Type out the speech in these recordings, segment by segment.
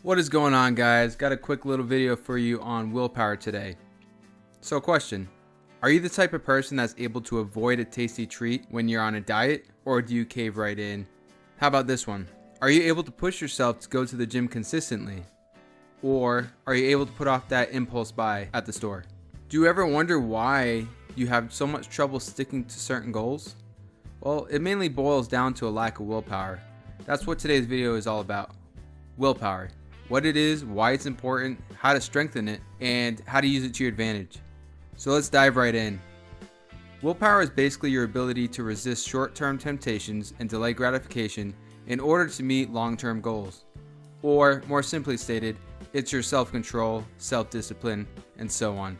What is going on, guys? Got a quick little video for you on willpower today. So question, are you the type of person that's able to avoid a tasty treat when you're on a diet, or do you cave right in? How about this one? Are you able to push yourself to go to the gym consistently? Or are you able to put off that impulse buy at the store? Do you ever wonder why you have so much trouble sticking to certain goals? Well, it mainly boils down to a lack of willpower. That's what today's video is all about. Willpower. What it is, why it's important, how to strengthen it, and how to use it to your advantage. So let's dive right in. Willpower is basically your ability to resist short-term temptations and delay gratification in order to meet long-term goals. Or, more simply stated, it's your self-control, self-discipline, and so on.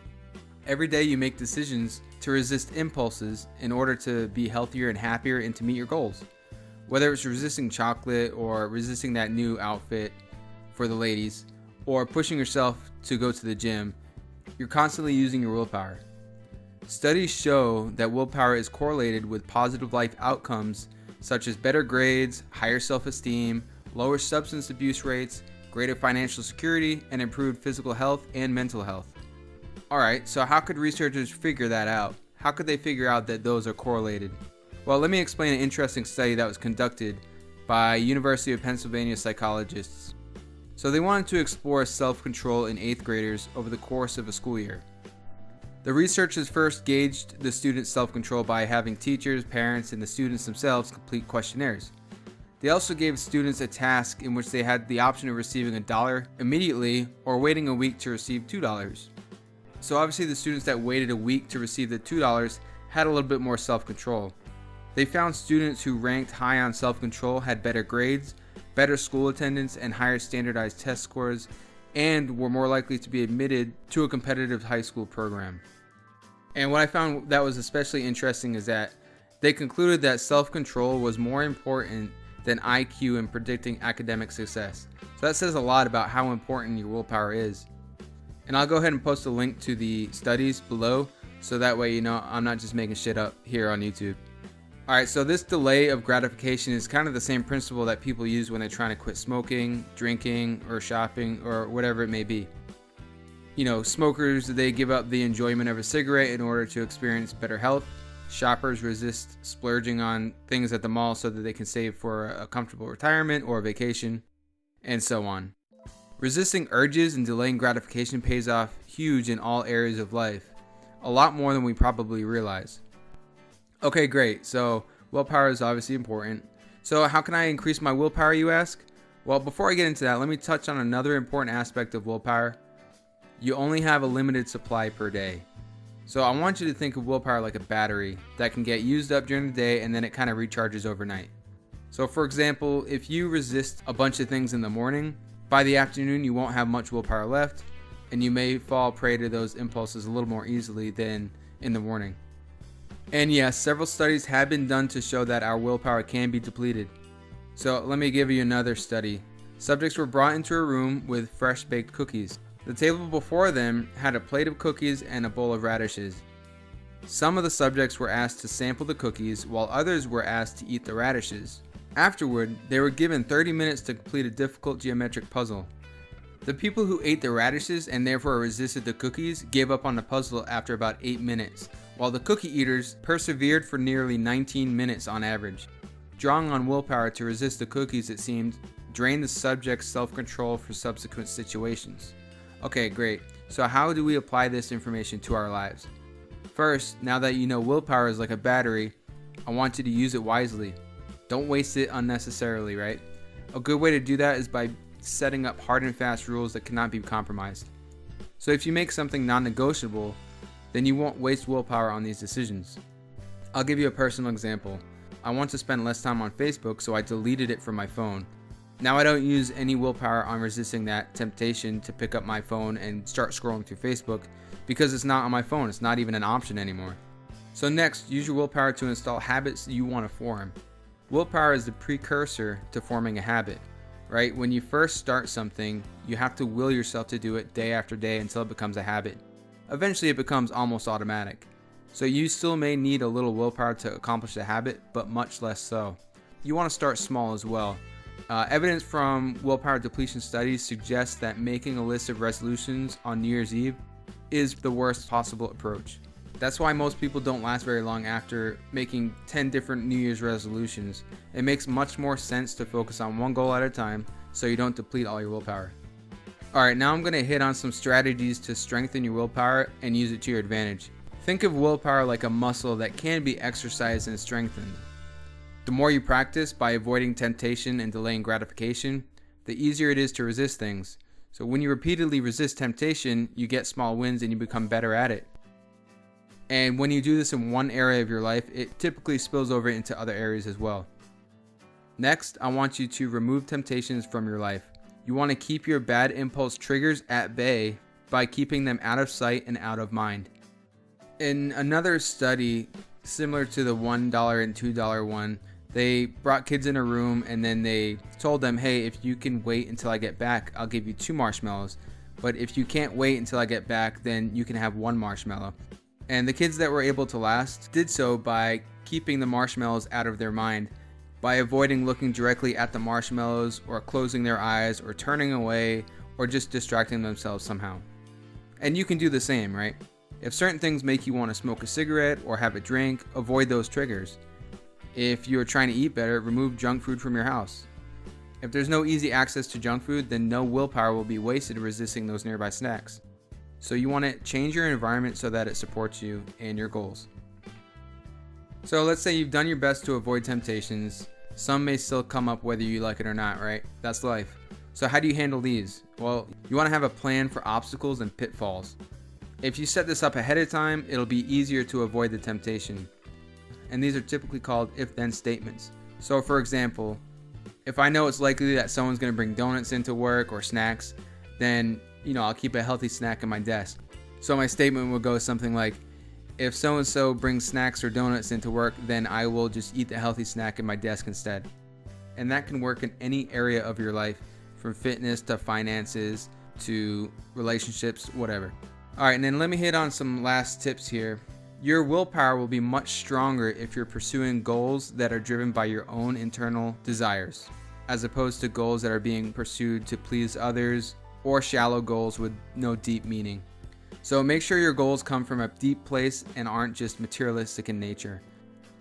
Every day you make decisions to resist impulses in order to be healthier and happier and to meet your goals. Whether it's resisting chocolate or resisting that new outfit for the ladies, or pushing yourself to go to the gym, you're constantly using your willpower. Studies show that willpower is correlated with positive life outcomes such as better grades, higher self-esteem, lower substance abuse rates, greater financial security, and improved physical health and mental health. Alright, so how could researchers figure that out? How could they figure out that those are correlated? Well, let me explain an interesting study that was conducted by University of Pennsylvania psychologists. So they wanted to explore self-control in 8th graders over the course of a school year. The researchers first gauged the students' self-control by having teachers, parents, and the students themselves complete questionnaires. They also gave students a task in which they had the option of receiving $1 immediately or waiting a week to receive $2. So obviously the students that waited a week to receive the $2 had a little bit more self-control. They found students who ranked high on self-control had better grades, better school attendance, and higher standardized test scores, and were more likely to be admitted to a competitive high school program. And what I found that was especially interesting is that they concluded that self-control was more important than IQ in predicting academic success. So that says a lot about how important your willpower is. And I'll go ahead and post a link to the studies below, so that way you know I'm not just making shit up here on YouTube. Alright, so this delay of gratification is kind of the same principle that people use when they're trying to quit smoking, drinking, or shopping, or whatever it may be. You know, smokers, they give up the enjoyment of a cigarette in order to experience better health. Shoppers resist splurging on things at the mall so that they can save for a comfortable retirement or a vacation, and so on. Resisting urges and delaying gratification pays off huge in all areas of life, a lot more than we probably realize. Okay, great. So willpower is obviously important. So how can I increase my willpower, you ask? Well, before I get into that, let me touch on another important aspect of willpower. You only have a limited supply per day. So I want you to think of willpower like a battery that can get used up during the day and then it kind of recharges overnight. So for example, if you resist a bunch of things in the morning, by the afternoon you won't have much willpower left, and you may fall prey to those impulses a little more easily than in the morning. And yes, several studies have been done to show that our willpower can be depleted. So let me give you another study. Subjects were brought into a room with fresh baked cookies. The table before them had a plate of cookies and a bowl of radishes. Some of the subjects were asked to sample the cookies, while others were asked to eat the radishes. Afterward, they were given 30 minutes to complete a difficult geometric puzzle. The people who ate the radishes and therefore resisted the cookies gave up on the puzzle after about 8 minutes, while the cookie eaters persevered for nearly 19 minutes on average. Drawing on willpower to resist the cookies, it seemed, drained the subject's self-control for subsequent situations. Okay, great. So how do we apply this information to our lives? First, now that you know willpower is like a battery, I want you to use it wisely. Don't waste it unnecessarily, right? A good way to do that is by setting up hard and fast rules that cannot be compromised. So if you make something non-negotiable, then you won't waste willpower on these decisions. I'll give you a personal example. I want to spend less time on Facebook, so I deleted it from my phone. Now I don't use any willpower on resisting that temptation to pick up my phone and start scrolling through Facebook because it's not on my phone. It's not even an option anymore. So next, use your willpower to install habits you want to form. Willpower is the precursor to forming a habit, right? When you first start something, you have to will yourself to do it day after day until it becomes a habit. Eventually it becomes almost automatic. So you still may need a little willpower to accomplish the habit, but much less so. You want to start small as well. Evidence from willpower depletion studies suggests that making a list of resolutions on New Year's Eve is the worst possible approach. That's why most people don't last very long after making 10 different New Year's resolutions. It makes much more sense to focus on one goal at a time so you don't deplete all your willpower. Alright, now I'm going to hit on some strategies to strengthen your willpower and use it to your advantage. Think of willpower like a muscle that can be exercised and strengthened. The more you practice by avoiding temptation and delaying gratification, the easier it is to resist things. So when you repeatedly resist temptation, you get small wins and you become better at it. And when you do this in one area of your life, it typically spills over into other areas as well. Next, I want you to remove temptations from your life. You want to keep your bad impulse triggers at bay by keeping them out of sight and out of mind. In another study, similar to the $1 and $2 one, they brought kids in a room and then they told them, hey, if you can wait until I get back, I'll give you 2 marshmallows. But if you can't wait until I get back, then you can have 1 marshmallow. And the kids that were able to last did so by keeping the marshmallows out of their mind, by avoiding looking directly at the marshmallows or closing their eyes or turning away or just distracting themselves somehow. And you can do the same, right? If certain things make you want to smoke a cigarette or have a drink, avoid those triggers. If you're trying to eat better, remove junk food from your house. If there's no easy access to junk food, then no willpower will be wasted resisting those nearby snacks. So you want to change your environment so that it supports you and your goals. So let's say you've done your best to avoid temptations. Some may still come up whether you like it or not, right? That's life. So how do you handle these? Well, you want to have a plan for obstacles and pitfalls. If you set this up ahead of time, it'll be easier to avoid the temptation. And these are typically called if-then statements. So for example, if I know it's likely that someone's going to bring donuts into work or snacks, then I'll keep a healthy snack in my desk. So my statement will go something like, if so-and-so brings snacks or donuts into work, then I will just eat the healthy snack in my desk instead. And that can work in any area of your life, from fitness to finances to relationships, whatever. Alright, and then let me hit on some last tips here. Your willpower will be much stronger if you're pursuing goals that are driven by your own internal desires, as opposed to goals that are being pursued to please others or shallow goals with no deep meaning. So make sure your goals come from a deep place and aren't just materialistic in nature.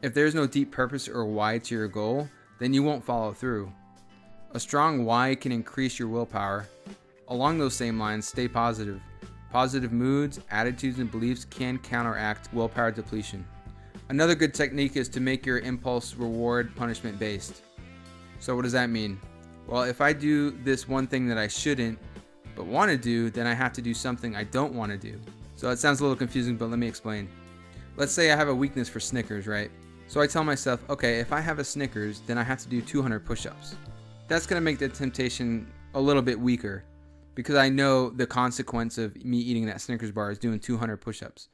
If there's no deep purpose or why to your goal, then you won't follow through. A strong why can increase your willpower. Along those same lines, stay positive. Positive moods, attitudes, and beliefs can counteract willpower depletion. Another good technique is to make your impulse reward punishment based. So what does that mean? Well, if I do this one thing that I shouldn't but want to do, then I have to do something I don't want to do. So it sounds a little confusing, but let me explain. Let's say I have a weakness for Snickers, right? So I tell myself, okay, if I have a Snickers, then I have to do 200 push-ups. That's going to make the temptation a little bit weaker, because I know the consequence of me eating that Snickers bar is doing 200 push-ups.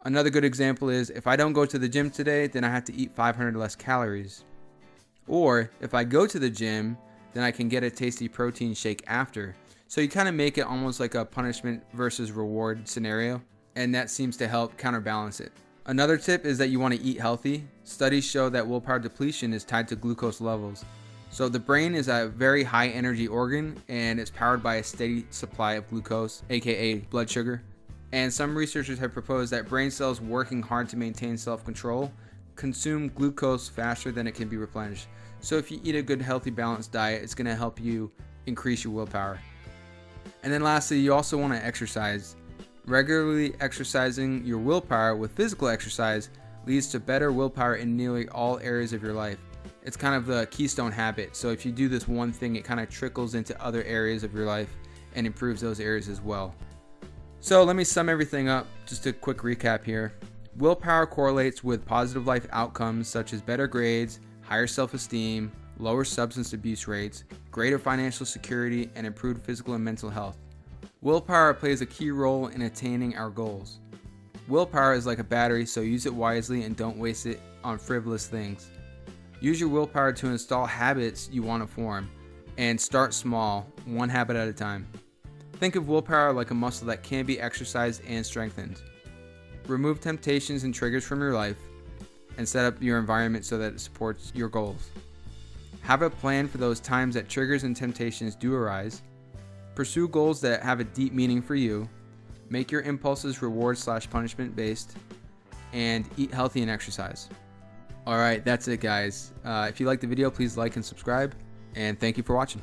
Another good example is, if I don't go to the gym today, then I have to eat 500 less calories. Or if I go to the gym, then I can get a tasty protein shake after. So you kind of make it almost like a punishment versus reward scenario, and that seems to help counterbalance it. Another tip is that you want to eat healthy. Studies show that willpower depletion is tied to glucose levels. So the brain is a very high energy organ, and it's powered by a steady supply of glucose, aka blood sugar. And some researchers have proposed that brain cells working hard to maintain self-control consume glucose faster than it can be replenished. So if you eat a good, healthy, balanced diet, it's going to help you increase your willpower. And then lastly, you also want to exercise. Regularly exercising your willpower with physical exercise leads to better willpower in nearly all areas of your life. It's kind of the keystone habit. So if you do this one thing, it kind of trickles into other areas of your life and improves those areas as well. So let me sum everything up. Just a quick recap here. Willpower correlates with positive life outcomes such as better grades, higher self-esteem, lower substance abuse rates, greater financial security, and improved physical and mental health. Willpower plays a key role in attaining our goals. Willpower is like a battery, so use it wisely and don't waste it on frivolous things. Use your willpower to install habits you want to form, and start small, one habit at a time. Think of willpower like a muscle that can be exercised and strengthened. Remove temptations and triggers from your life, and set up your environment so that it supports your goals. Have a plan for those times that triggers and temptations do arise. Pursue goals that have a deep meaning for you. Make your impulses reward/punishment based. And eat healthy and exercise. Alright, that's it guys. If you liked the video, please like and subscribe. And thank you for watching.